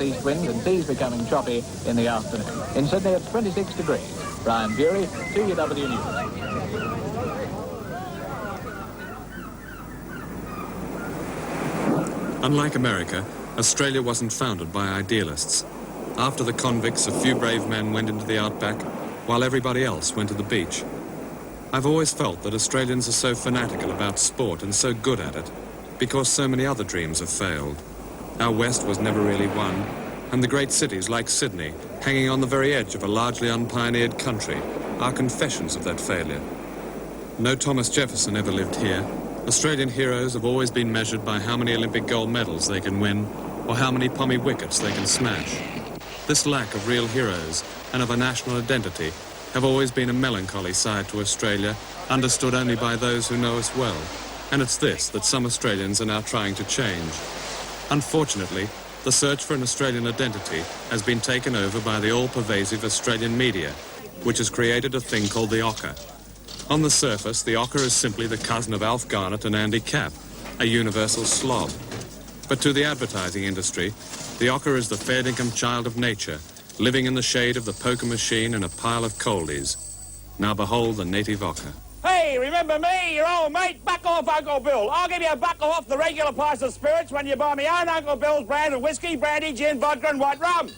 East winds and seas becoming choppy in the afternoon. In Sydney it's 26 degrees. Brian Bury, TUW News. Unlike America, Australia wasn't founded by idealists. After the convicts, a few brave men went into the outback, while everybody else went to the beach. I've always felt that Australians are so fanatical about sport and so good at it, because so many other dreams have failed. Our West was never really won, and the great cities like Sydney, hanging on the very edge of a largely unpioneered country, are confessions of that failure. No Thomas Jefferson ever lived here. Australian heroes have always been measured by how many Olympic gold medals they can win, or how many pommy wickets they can smash. This lack of real heroes and of a national identity have always been a melancholy side to Australia, understood only by those who know us well. And it's this that some Australians are now trying to change. Unfortunately, the search for an Australian identity has been taken over by the all-pervasive Australian media, which has created a thing called the ochre. On the surface, the ochre is simply the cousin of Alf Garnett and Andy Capp, a universal slob. But to the advertising industry, the ochre is the fair dinkum child of nature, living in the shade of the poker machine and a pile of coldies. Now behold the native ochre. Hey, remember me, your old mate, Buck Off Uncle Bill. I'll give you a buck off the regular price of spirits when you buy me own Uncle Bill's brand of whiskey, brandy, gin, vodka and white rum.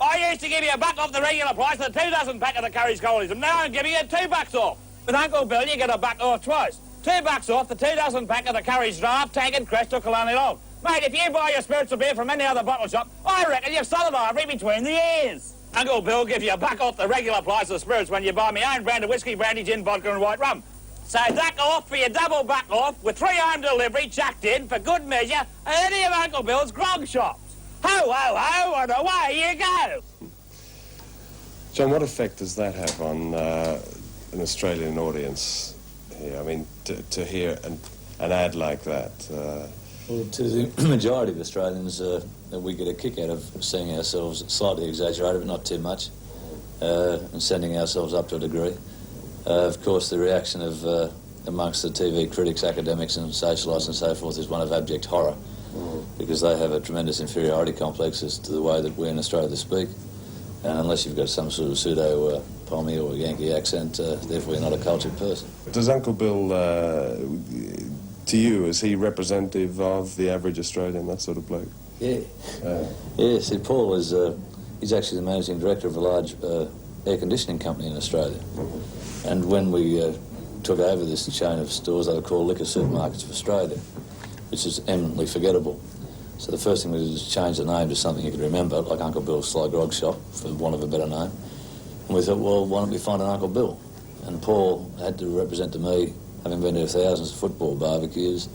I used to give you a buck off the regular price of the 2 dozen pack of the Curry's Coldies, and now I'm giving you $2 off. With Uncle Bill, you get a buck off twice. $2 off the 2 dozen pack of the Curry's Draft, Tankard, Crest or Colonial Old. Mate, if you buy your spirits or beer from any other bottle shop, I reckon you've solid ivory between the ears. Uncle Bill gives you a buck off the regular price of spirits when you buy me own brand of whiskey, brandy, gin, vodka and white rum. So duck off for your double buck off with 3 home delivery chucked in for good measure at any of Uncle Bill's grog shops. Ho, ho, ho, and away you go. John, what effect does that have on an Australian audience here? I mean, to hear an ad like that? Well, to the majority of Australians, we get a kick out of seeing ourselves slightly exaggerated, but not too much, and sending ourselves up to a degree. Of course, the reaction of amongst the TV critics, academics and socialites and so forth is one of abject horror, because they have a tremendous inferiority complex as to the way that we in Australia speak. And unless you've got some sort of pseudo Pommy or Yankee accent, therefore you're not a cultured person. Does Uncle Bill, to you, is he representative of the average Australian, that sort of bloke? Yeah. Yeah, see, Paul is he's actually the managing director of a large air conditioning company in Australia. And when we took over this chain of stores, they were called Liquor Supermarkets of Australia, which is eminently forgettable. So the first thing we did was change the name to something you could remember, like Uncle Bill's Sly Grog Shop, for want of a better name. And we thought, well, why don't we find an Uncle Bill? And Paul had to represent to me, having been to thousands of football barbecues,